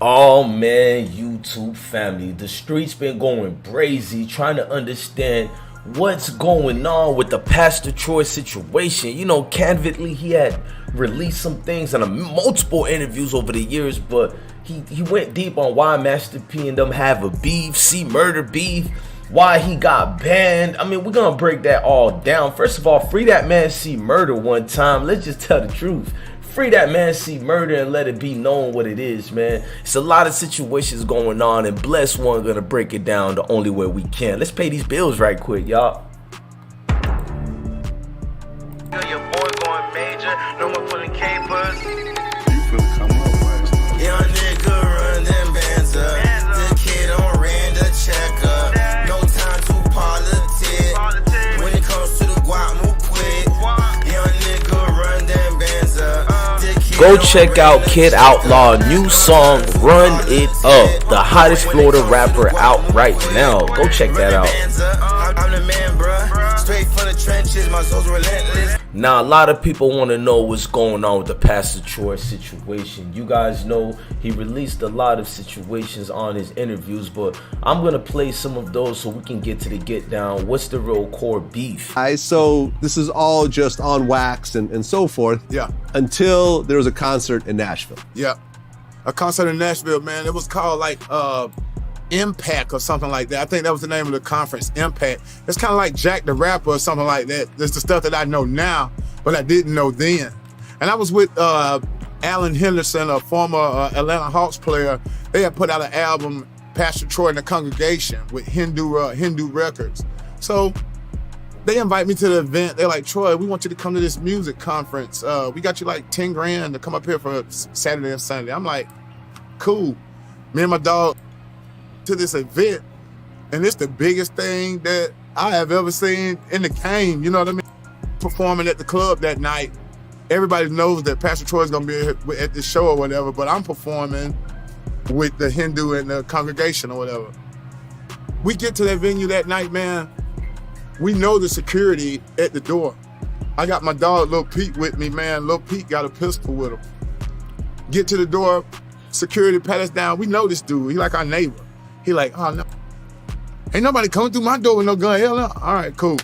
Oh man, YouTube family, the streets been going brazy trying to understand what's going on with the Pastor Troy situation. You know, candidly, he had released some things in multiple interviews over the years, but he went deep on why Master P and them have a beef, C-Murder beef, why he got banned. I mean, we're gonna break that all down. First of all, free that man C-Murder one time. Let's just tell the truth. Free that man C-Murder and let it be known what it is, man. It's a lot of situations going on, and Bless One gonna break it down the only way we can. Let's pay these bills right quick, y'all. Your boy going major, no more pulling capers. You finna come up, right? Young nigga run them bands up. The kid on ran the check up. No time to politic. When it comes to the guap, move quick. Young nigga run them bands up. Go check out Kid Outlaw new song Run It Up, the hottest Florida rapper out right now. Go check that out. I'm the man, bruh. Straight from the trenches, my soul's relentless. Now, a lot of people want to know what's going on with the Pastor Troy situation. You guys know he released a lot of situations on his interviews, but I'm going to play some of those so we can get to the get down. What's the real core beef? So this is all just on wax and so forth. Yeah. Until there was a concert in Nashville. Yeah. A concert in Nashville, man. It was called like Impact or something like that. I think that was the name of the conference, Impact. It's kind of like Jack the Rapper or something like that. That's the stuff that I know now, but I didn't know then. And I was with Alan Henderson, a former Atlanta Hawks player. They had put out an album, Pastor Troy and the Congregation, with Hindu Records. So they invite me to the event. They're like, Troy, we want you to come to this music conference. We got you like 10 grand to come up here for Saturday and Sunday. I'm like, cool. Me and my dog to this event, and it's the biggest thing that I have ever seen in the game. You know what I mean? Performing at the club that night. Everybody knows that Pastor Troy's gonna be at the show or whatever, but I'm performing with the Hindu and the congregation or whatever. We get to that venue that night, man. We know the security at the door. I got my dog, Lil Pete, with me, man. Lil Pete got a pistol with him. Get to the door, security pat us down. We know this dude. He like our neighbor. He like, oh no, ain't nobody coming through my door with no gun. Hell no. All right, cool.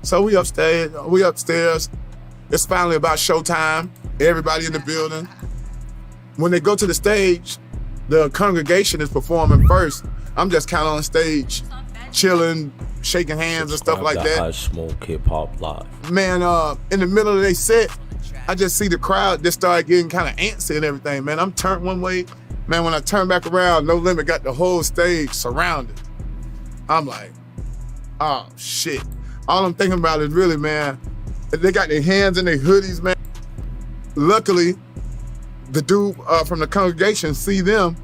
So we upstairs. It's finally about showtime. Everybody in the building. When they go to the stage, the congregation is performing first. I'm just kind of on stage, chilling, shaking hands and stuff like that. Ismokehiphop live. Man, in the middle of their set, I just see the crowd just start getting kind of antsy and everything, man. I'm turned one way. Man, when I turn back around, No Limit got the whole stage surrounded. I'm like, oh, shit. All I'm thinking about is really, man, they got their hands in their hoodies, man. Luckily, the dude from the congregation see them,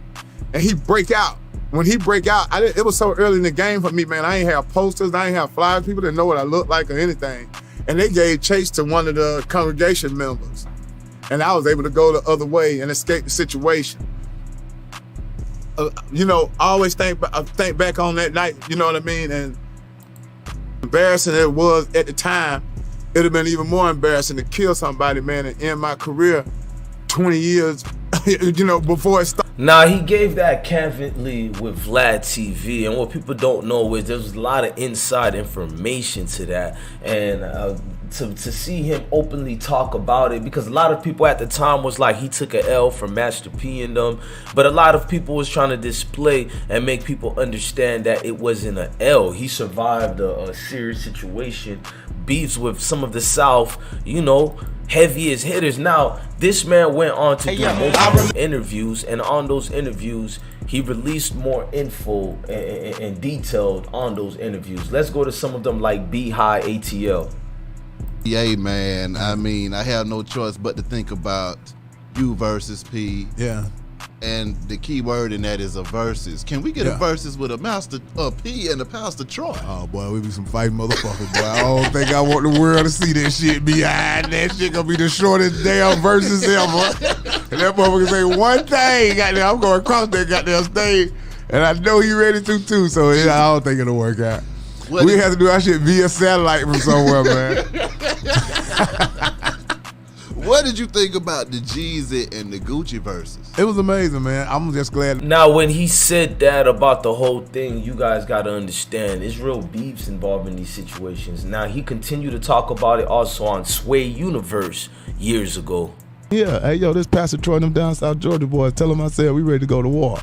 and he break out. When he break out, it was so early in the game for me, man. I ain't have posters, I ain't have flyers. People didn't know what I looked like or anything. And they gave chase to one of the congregation members. And I was able to go the other way and escape the situation. You know, I always think back on that night, you know what I mean? And embarrassing it was at the time, it'd have been even more embarrassing to kill somebody, man, and end my career 20 years, you know, before it started. Now, he gave that candidly with Vlad TV, and what people don't know is there's a lot of inside information to that, and to see him openly talk about it, because a lot of people at the time was like he took a L from Master P and them, but a lot of people was trying to display and make people understand that it wasn't an L. He survived a serious situation, beefs with some of the South, you know, heaviest hitters. Now, this man went on to do multiple interviews, and on those interviews, he released more info and detailed on those interviews. Let's go to some of them, like B High ATL. Yeah, man. I mean, I have no choice but to think about you versus P. Yeah. And the key word in that is a versus. Can we get a versus with a Master P and a Pastor Troy? Oh boy, we be some fighting motherfuckers, boy. I don't think I want the world to see that shit behind. That shit gonna be the shortest damn versus ever. And that motherfucker say one thing, goddamn, I'm going across that goddamn stage, and I know he ready to too. So I don't think it'll work out. We have to do our shit via satellite from somewhere, man. What did you think about the Jeezy and the Gucci verses? It was amazing, man. I'm just glad. Now, when he said that about the whole thing, you guys got to understand, there's real beefs involved in these situations. Now, he continued to talk about it also on Sway Universe years ago. Yeah, hey, yo, this Pastor Troy and them down South Georgia boys, tell them I said we ready to go to war.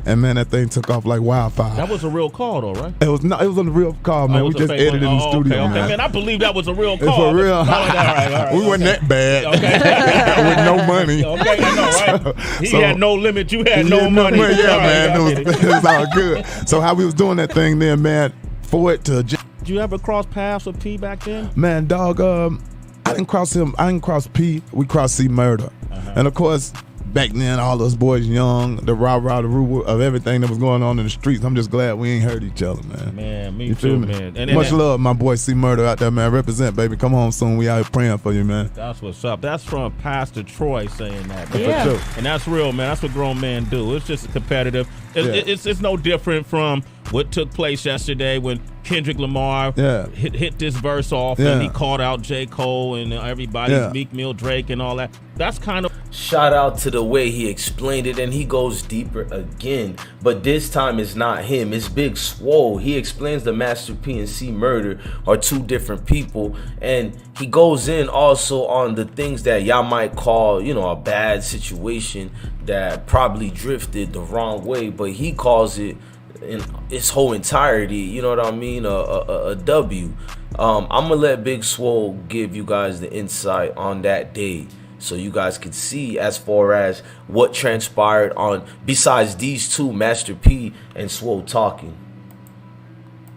And man, that thing took off like wildfire. That was a real call, though, right? It was not. It was on the real call, man. We just edited in the studio, okay, man. Man, I believe that was a real call. It's for real. All right, we wasn't that bad. Okay. With no money. Okay, I know, right? He had no limit. You had no money. Yeah, man. It was all good. So how we was doing that thing then, man, for it to... Did you ever cross paths with P back then? Man, dog, I didn't cross him. I didn't cross P. We crossed C Murder. And of course, back then, all those boys young, the rah-rah, the roo of everything that was going on in the streets. I'm just glad we ain't hurt each other, man. Man, me you too, me? man. And much love, my boy C Murder out there, man. Represent, baby. Come home soon. We out here praying for you, man. That's what's up. That's from Pastor Troy saying that, man. Yeah. For sure. And that's real, man. That's what grown men do. It's just competitive. It's no different from what took place yesterday when Kendrick Lamar hit this verse off and he called out J. Cole and everybody's Meek Mill, Drake and all that. That's kind of... Shout out to the way he explained it, and he goes deeper again. But this time it's not him, it's Big Swole. He explains the Master P and C Murder are two different people, and he goes in also on the things that y'all might call, you know, a bad situation that probably drifted the wrong way, but he calls it in its whole entirety, you know what I mean, a W. I'm gonna let Big Swole give you guys the insight on that day, so you guys could see as far as what transpired on, besides these two, Master P and Swole talking.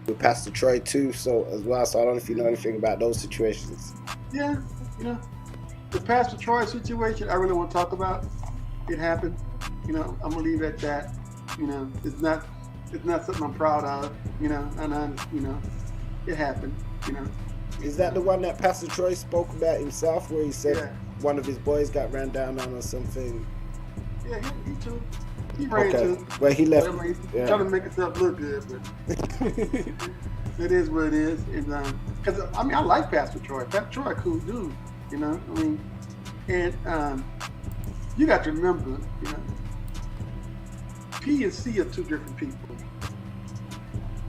With Pastor Troy too, so as well. So I don't know if you know anything about those situations. Yeah, you know, the Pastor Troy situation, I really want to talk about. It happened. You know, I'm gonna leave it at that. You know, it's not something I'm proud of. You know, it happened. You know. Is that the one that Pastor Troy spoke about himself, where he said one of his boys got ran down on or something? Yeah, he too. He ran too. Well, he left. Trying to make himself look good, but it is what it is. Because I mean, I like Pastor Troy. Pastor Troy, cool dude. You know, I mean, and you got to remember, you know, P and C are two different people.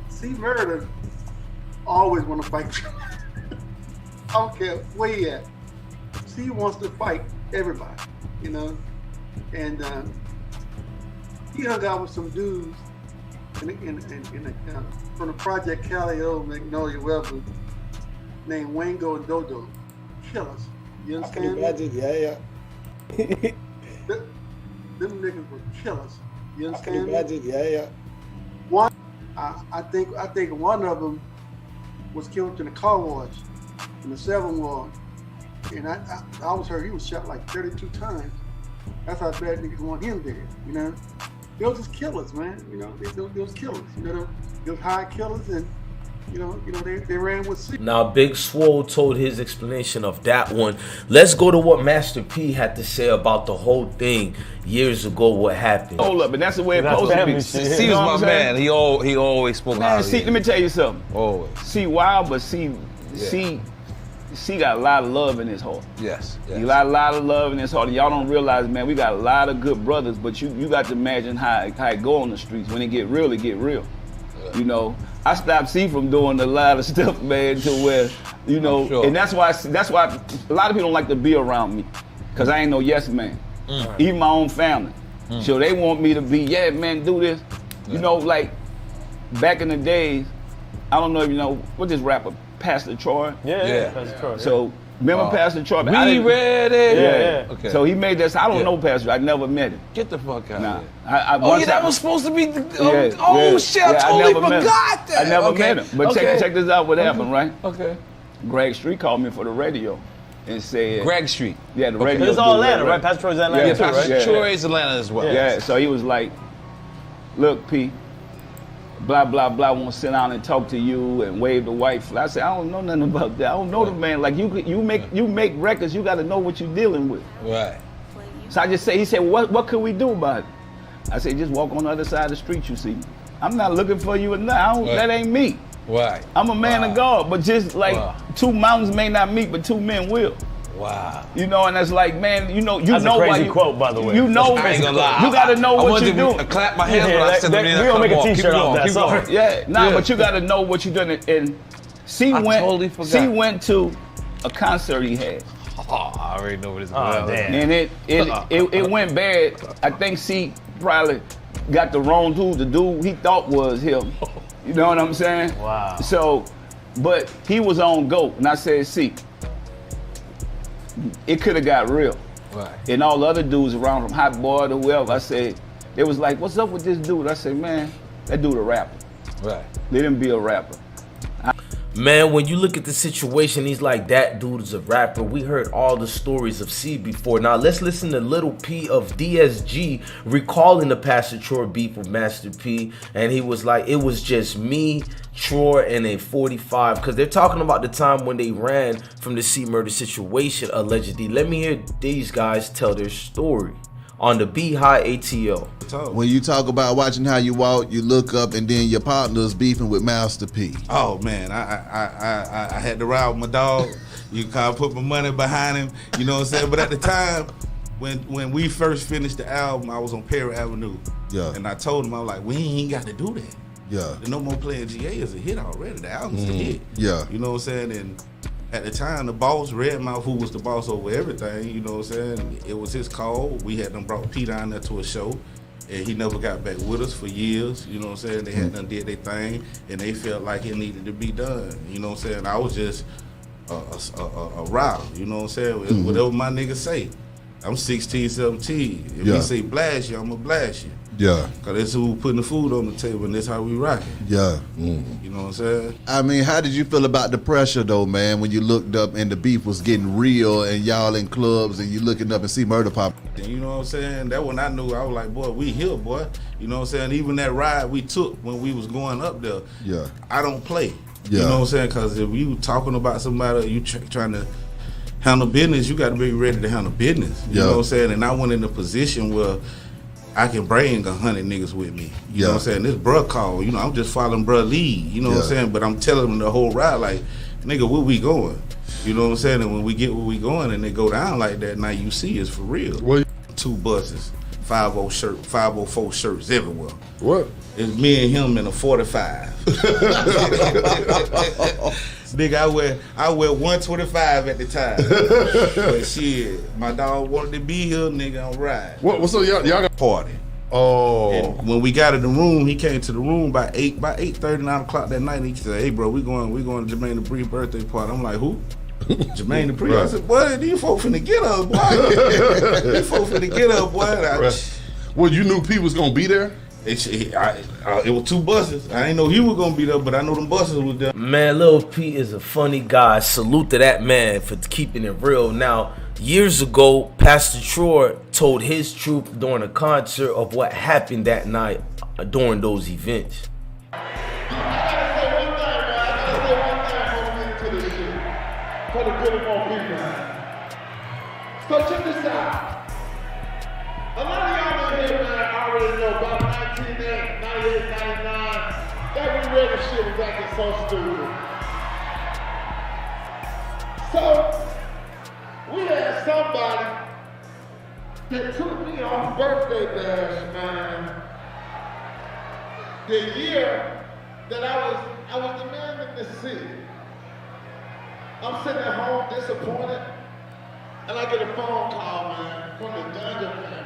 C Murder always want to fight. I don't care where he at. C wants to fight everybody, you know, and he hung out with some dudes from the Project Cali old Magnolia Weber named Wango and Dodo. Killers. You understand? I can imagine, yeah. Them niggas were killers. You understand? I can imagine, yeah. One, I think one of them was killed in a car wash in the 7 Ward, and I was heard he was shot like 32 times. That's how bad niggas want him dead. You know, they was just killers, man. You know, they was killers. You know, they was high killers, and you know, they ran with C. Now, Big Swole told his explanation of that one. Let's go to what Master P had to say about the whole thing years ago. What happened? Hold up, and that's the way it's supposed to be. C was my man. He always spoke man, highly. See, let me tell you something. Always. C wild, but C got a lot of love in his heart. Yes. He got a lot of love in his heart. And y'all don't realize, man, we got a lot of good brothers, but you got to imagine how it go on the streets. When it get real, it get real. Yeah. You know, I stopped C from doing a lot of stuff, man, to where, you know, and that's why a lot of people don't like to be around me, because I ain't no yes man. Even my own family. So they want me to be, yeah, man, do this. You know, like back in the days, I don't know if you know, what this rapper, Pastor Troy? Yeah. Pastor Troy. So remember Pastor Troy? We ready? Yeah. Okay. So he made that. I don't know Pastor. I never met him. Get the fuck out of here. That was supposed to be. Shit! I totally forgot that. I never met him. But check this out. What happened, right? Okay. Greg Street called me for the radio and said. Greg Street. Yeah, the radio. It's all Atlanta, right? Pastor Troy's Atlanta. Yeah, Pastor Troy is Atlanta as well. Yeah. So he was like, "Look, P. Blah, blah, blah, want to sit down and talk to you and wave the white flag." I said, I don't know nothing about that. I don't know the man. Like, you make records, you got to know what you're dealing with. Right. So he said, what could we do about it? I said, just walk on the other side of the street, you see. I'm not looking for you or nothing. That ain't me. Right. I'm a man of God, but just like two mountains may not meet, but two men will. Wow. You know, and it's like, man, you know That's a crazy why quote, by the way. You know, I ain't gonna lie. you gotta know what you're doing. I clap my hands when I said we gonna make a T-shirt off that song. Yeah, but you gotta know what you're doing. And C went to a concert he had. Oh, I already know what this is. Oh, damn. And it went bad. I think C probably got the wrong dude. The dude he thought was him. You know what I'm saying? Wow. So, but he was on GOAT, and I said, C, it could have got real. Right. And all the other dudes around him, Hot Boy to whoever, I said, they was like, what's up with this dude? I said, man, that dude a rapper. Right. Let him be a rapper. Man, when you look at the situation, he's like, that dude is a rapper. We heard all the stories of C before. Now, let's listen to Little P of DSG recalling the Pastor Troy beef with Master P. And he was like, it was just me, Troy, and a 45. Because they're talking about the time when they ran from the C murder situation, allegedly. Let me hear these guys tell their story on the High ATL. When you talk about watching how you walk, you look up, and then your partner's beefing with Master P. Oh man, I had to ride with my dog. You can put my money behind him. You know what I'm saying? But at the time, when we first finished the album, I was on Perry Avenue. Yeah. And I told him, I was like, we ain't got to do that. Yeah. The No More Playing GA is a hit already. The album's a hit. Yeah. You know what I'm saying? And at the time, the boss, Redmouth, who was the boss over everything, you know what I'm saying? It was his call. We had them brought P down there to a show, and he never got back with us for years, you know what I'm saying? They had done did their thing, and they felt like it needed to be done, you know what I'm saying? I was just a rider, you know what I'm saying? Whatever my niggas say. I'm 16, 17. If he say blast you, I'm going to blast you. Yeah. Because that's who putting the food on the table, and that's how we rocking. Yeah. You know what I'm saying? I mean, how did you feel about the pressure, though, man, when you looked up and the beef was getting real and y'all in clubs and you looking up and see Murder Pop? You know what I'm saying? That when I knew, I was like, boy, we here, boy. You know what I'm saying? Even that ride we took when we was going up there, I don't play. You know what I'm saying? Because if you talking about somebody, you trying to handle business, you got to be ready to handle business. You know what I'm saying? And I went in a position where I can bring 100 niggas with me. You know what I'm saying? This bruh call, you know, I'm just following bruh lead. You know what I'm saying? But I'm telling them the whole ride, like, nigga, where we going? You know what I'm saying? And when we get where we going and they go down like that, now you see it's for real. What? 2 buses, 504 shirts everywhere. What? It's me and him in a 45. Nigga, I wear 125 at the time. But shit, my dog wanted to be here, nigga, I'm right. What's up, y'all got party? Oh. And when we got in the room, he came to the room by 8:30, 9 o'clock that night. And he said, "Hey, bro, we going to Jermaine Dupri's birthday party." I'm like, "Who?" Jermaine Dupri. I said, "Boy, these folks finna get up, boy. These folks finna get up, boy." Well, you knew P was gonna be there. It was 2 buses. I didn't know he was gonna be there, but I know them buses was there. Man, Lil P is a funny guy. Salute to that man for keeping it real. Now, years ago, Pastor Troy told his truth during a concert of what happened that night during those events. For the good of all people. So check this out. A lot of y'all in here, man, already know about 1998, 99, that re-record shit was acting so stupid. So, we had somebody that took me off birthday bash, man. The year that I was the man in the city. I'm sitting at home disappointed, and I get a phone call, man, from the Dungeon family.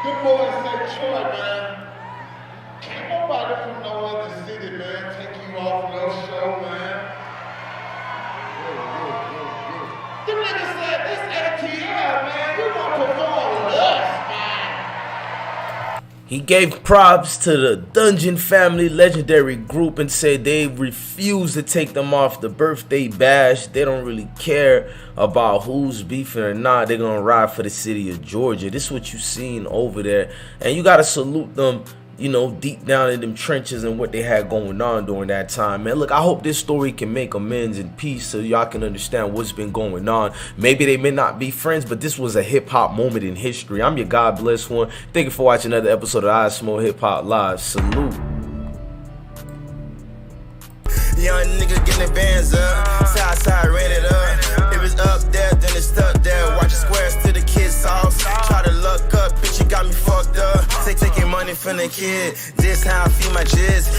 Them boys said, "Troy, man, can't nobody from no other city, man, take you off no show, man." Them niggas said, "This ATL, man, you gonna perform with us, man." He gave props to the Dungeon family, legendary group, and said they refuse to take them off the birthday bash. They don't really care about who's beefing or not. They're gonna ride for the city of Georgia. This is what you seen over there, and you gotta salute them, you know, deep down in them trenches and what they had going on during that time, man. Look, I hope this story can make amends and peace so y'all can understand what's been going on. Maybe they may not be friends, but this was a hip-hop moment in history. I'm your God bless one. Thank you for watching another episode of Ismokehiphop Live. Salute. Young nigga getting the bands up, Southside rented up. and it's stuck there. Watch the squares to the kids' sauce. Try to luck up, bitch, you got me fucked up. Taking money from the kid. This how I feed my jizz.